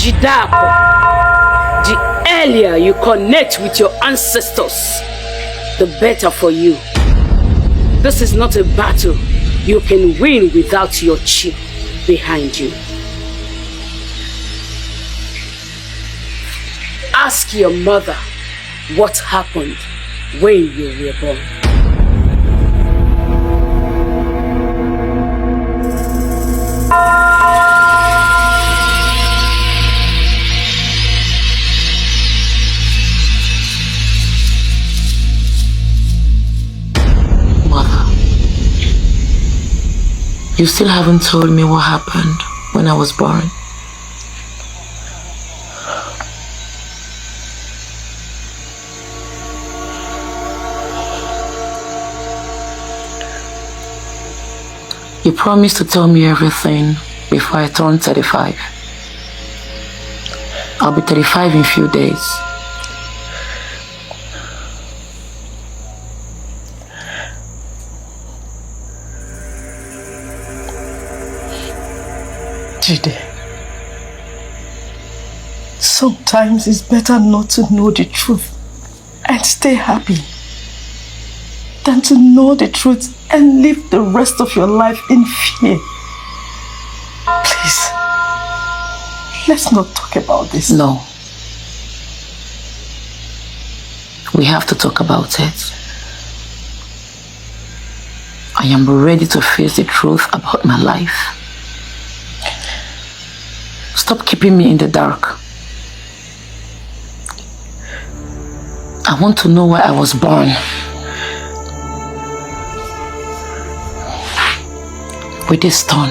Jidapo, the earlier you connect with your ancestors, the better for you. This is not a battle you can win without your chief behind you. Ask your mother what happened when you were born. You still haven't told me what happened when I was born. You promised to tell me everything before I turn 35. I'll be 35 in a few days. Jide, sometimes it's better not to know the truth and stay happy than to know the truth and live the rest of your life in fear. Please, let's not talk about this. No. We have to talk about it. I am ready to face the truth about my life. Stop keeping me in the dark. I want to know why I was born. With this stone.